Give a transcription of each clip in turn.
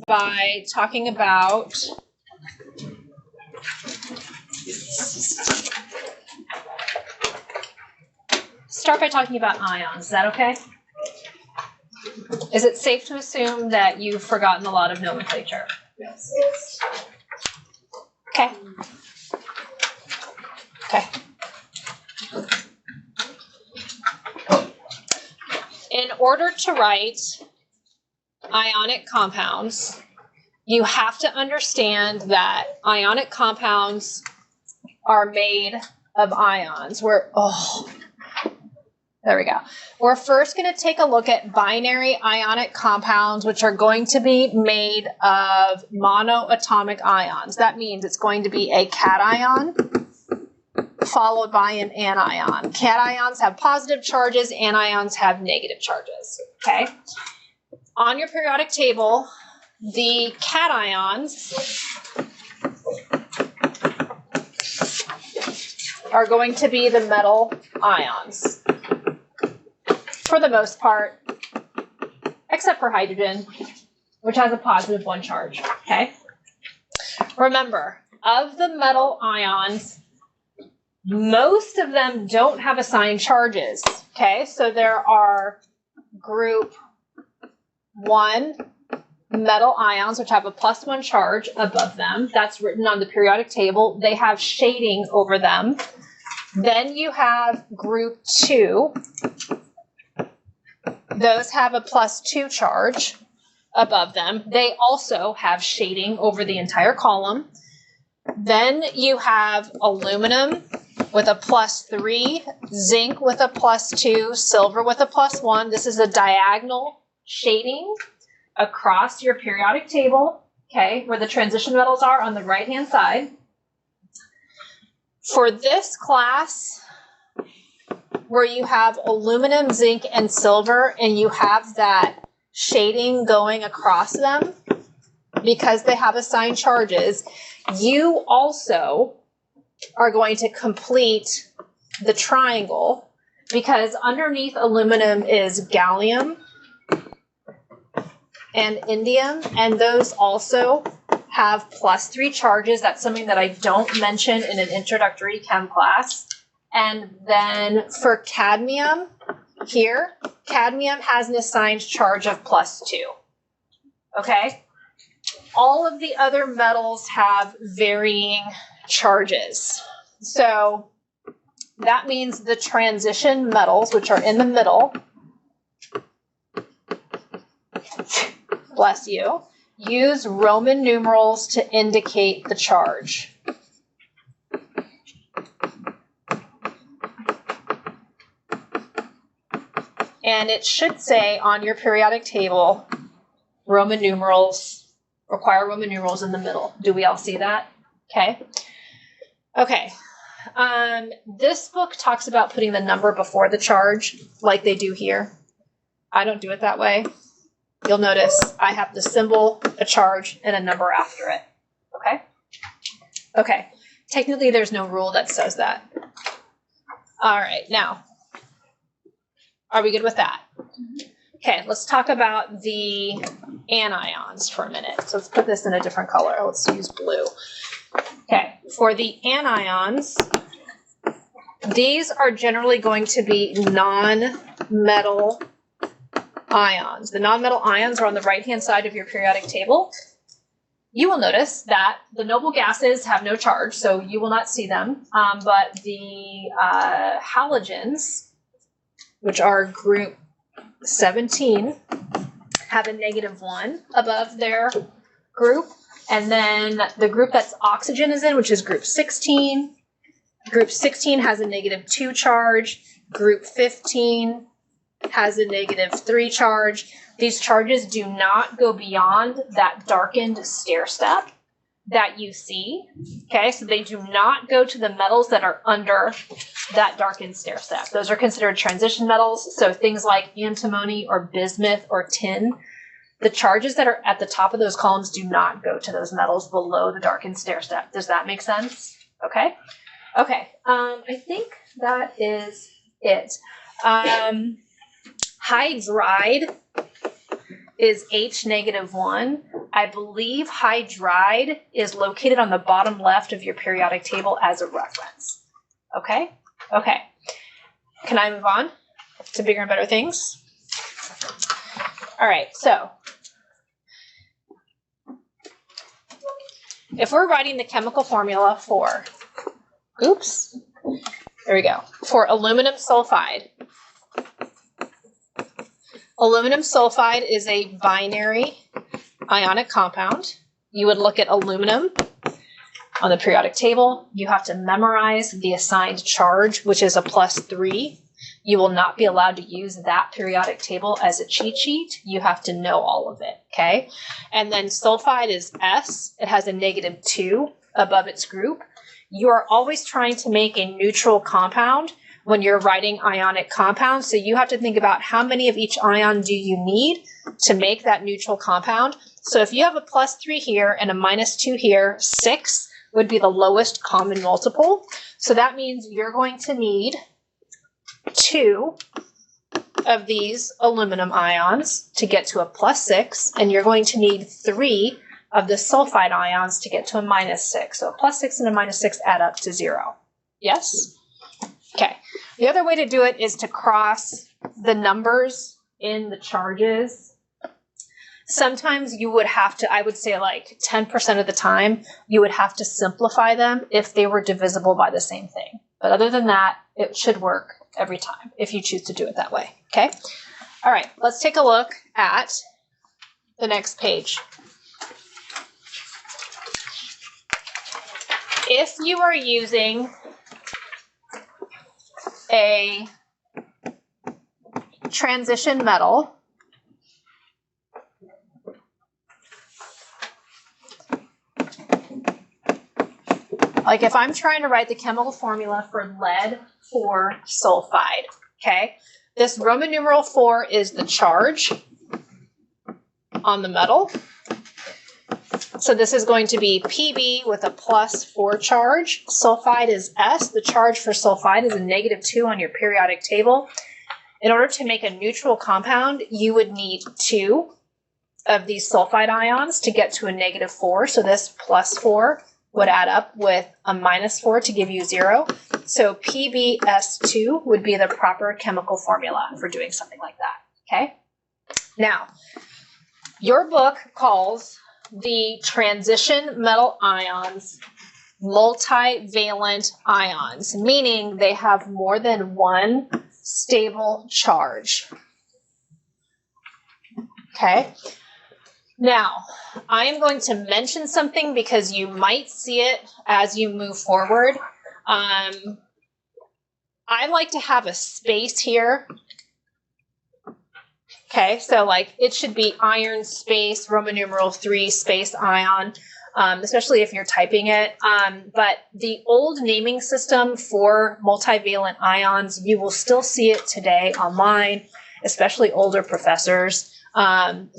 by talking about ions. Is that okay? Is it safe to assume that you've forgotten a lot of nomenclature? Yes. Okay. Okay. In order to write ionic compounds, you have to understand that ionic compounds are made of ions. There we go. We're first going to take a look at binary ionic compounds, which are going to be made of monoatomic ions. That means it's going to be a cation followed by an anion. Cations have positive charges, anions have negative charges. Okay. On your periodic table, the cations are going to be the metal ions, for the most part, except for hydrogen, which has a positive 1 charge, okay? Remember, of the metal ions, most of them don't have assigned charges, okay? So there are group 1 metal ions, which have a +1 charge above them. That's written on the periodic table. They have shading over them. Then you have group 2. Those have a +2 charge above them. They also have shading over the entire column. Then you have aluminum with a +3, zinc with a +2, silver with a +1. This is a diagonal shading across your periodic table, okay, where the transition metals are on the right-hand side. For this class, where you have aluminum, zinc, and silver, and you have that shading going across them because they have assigned charges, you also are going to complete the triangle because underneath aluminum is gallium and indium, and those also have +3 charges. That's something that I don't mention in an introductory chem class. And then for cadmium, here, cadmium has an assigned charge of +2. Okay? All of the other metals have varying charges. So that means the transition metals, which are in the middle, bless you, use Roman numerals to indicate the charge. And it should say on your periodic table, Roman numerals, require Roman numerals in the middle. Do we all see that? Okay. Okay. This book talks about putting the number before the charge, like they do here. I don't do it that way. You'll notice I have the symbol, a charge, and a number after it. Okay? Okay. Technically, there's no rule that says that. All right. Now, are we good with that? Okay, let's talk about the anions for a minute. So let's put this in a different color. Let's use blue. Okay, for the anions, these are generally going to be non-metal ions. The non-metal ions are on the right-hand side of your periodic table. You will notice that the noble gases have no charge, so you will not see them. But the halogens, which are group 17, have a -1 above their group. And then the group that's oxygen is in, which is group 16. Group 16 has a -2 charge. Group 15 has a -3 charge. These charges do not go beyond that darkened stair step that you see. Okay, so they do not go to the metals that are under that darkened stair step. Those are considered transition metals. So things like antimony or bismuth or tin, the charges that are at the top of those columns do not go to those metals below the darkened stair step. Does that make sense? Okay. Okay. I think that is it. Hydride is H-1. I believe hydride is located on the bottom left of your periodic table as a reference. Okay? Okay. Can I move on to bigger and better things? All right, so if we're writing the chemical formula for, there we go, for aluminum sulfide. Aluminum sulfide is a binary ionic compound. You would look at aluminum on the periodic table. You have to memorize the assigned charge, which is a +3. You will not be allowed to use that periodic table as a cheat sheet. You have to know all of it, okay? And then sulfide is S. It has a -2 above its group. You are always trying to make a neutral compound when you're writing ionic compounds. So you have to think about how many of each ion do you need to make that neutral compound. So if you have a +3 here and a -2 here, 6 would be the lowest common multiple. So that means you're going to need 2 of these aluminum ions to get to a +6, and you're going to need 3 of the sulfide ions to get to a -6. So a +6 and a -6 add up to 0. Yes? Okay. The other way to do it is to cross the numbers in the charges. Sometimes you would have to, I would say like 10% of the time, you would have to simplify them if they were divisible by the same thing. But other than that, it should work every time if you choose to do it that way. Okay? All right, let's take a look at the next page. If you are using a transition metal, like if I'm trying to write the chemical formula for lead 4 sulfide, okay? This Roman numeral 4 is the charge on the metal. So this is going to be Pb with a +4 charge. Sulfide is S. The charge for sulfide is a -2 on your periodic table. In order to make a neutral compound, you would need 2 of these sulfide ions to get to a -4. So this +4 would add up with a -4 to give you 0. So PbS2 would be the proper chemical formula for doing something like that, okay? Now, your book calls the transition metal ions multivalent ions, meaning they have more than one stable charge. Okay? Now, I am going to mention something because you might see it as you move forward. I like to have a space here. Okay, so like it should be iron space, Roman numeral 3 space ion, especially if you're typing it. But the old naming system for multivalent ions, you will still see it today online, especially older professors.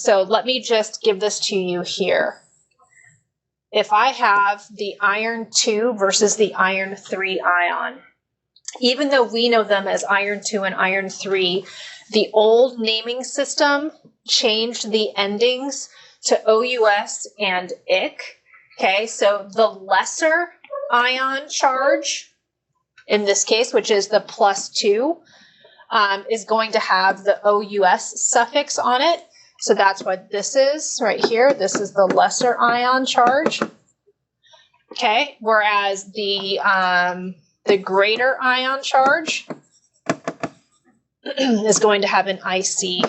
So let me just give this to you here. If I have the iron 2 versus the iron 3 ion, even though we know them as iron 2 and iron 3, the old naming system changed the endings to OUS and IC. Okay, so the lesser ion charge, in this case, which is the +2, is going to have the OUS suffix on it. So that's what this is right here. This is the lesser ion charge. Okay, whereas the greater ion charge is going to have an IC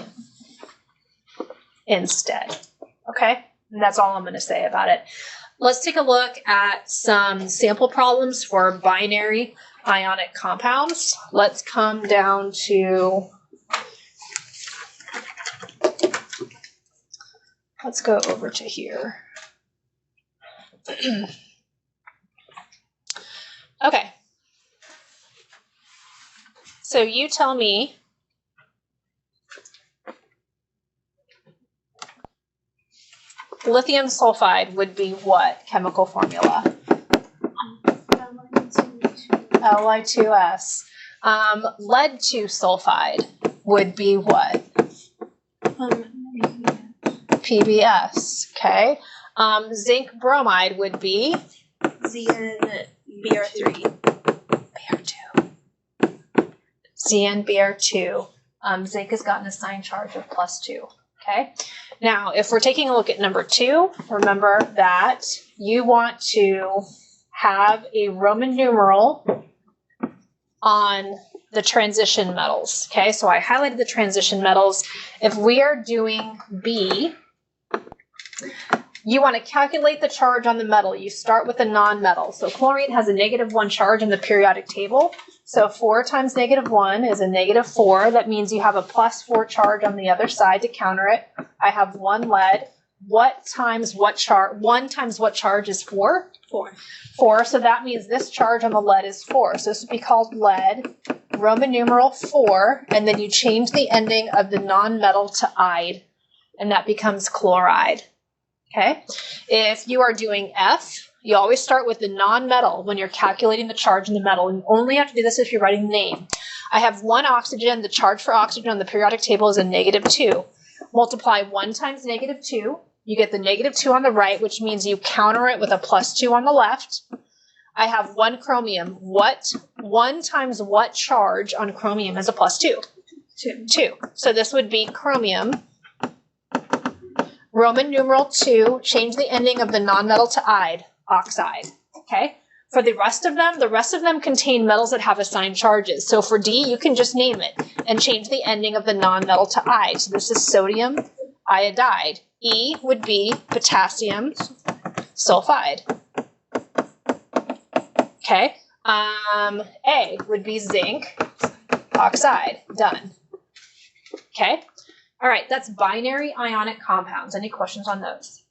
instead. Okay, and that's all I'm going to say about it. Let's take a look at some sample problems for binary ionic compounds. Let's come down to, let's go over to here. Okay. So you tell me lithium sulfide would be what chemical formula? Li2S. Lead 2 sulfide would be what? PBS. Okay. Zinc bromide would be ZnBr3. Br2. ZnBr2. Zinc has gotten a sign charge of +2. Okay. Now, if we're taking a look at number 2, remember that you want to have a Roman numeral on the transition metals. Okay, so I highlighted the transition metals. If we are doing B, you want to calculate the charge on the metal. You start with a non-metal. So chlorine has a -1 charge in the periodic table. So 4 times -1 is a -4. That means you have a +4 charge on the other side to counter it. I have 1 lead. What times what charge? 1 times what charge is 4? 4. 4. So that means this charge on the lead is 4. So this would be called lead, Roman numeral 4, and then you change the ending of the non-metal to "ide," and that becomes chloride. Okay? If you are doing F, you always start with the non-metal when you're calculating the charge in the metal. And you only have to do this if you're writing name. I have 1 oxygen. The charge for oxygen on the periodic table is a -2. Multiply 1 times -2. You get the -2 on the right, which means you counter it with a +2 on the left. I have 1 chromium. What 1 times what charge on chromium is a +2? 2. So this would be chromium, Roman numeral 2, change the ending of the non-metal to "ide," oxide. Okay? For the rest of them contain metals that have assigned charges. So for D, you can just name it and change the ending of the non-metal to "ide." So this is sodium iodide. E would be potassium sulfide. Okay. A would be zinc oxide. Done. Okay. All right. That's binary ionic compounds. Any questions on those?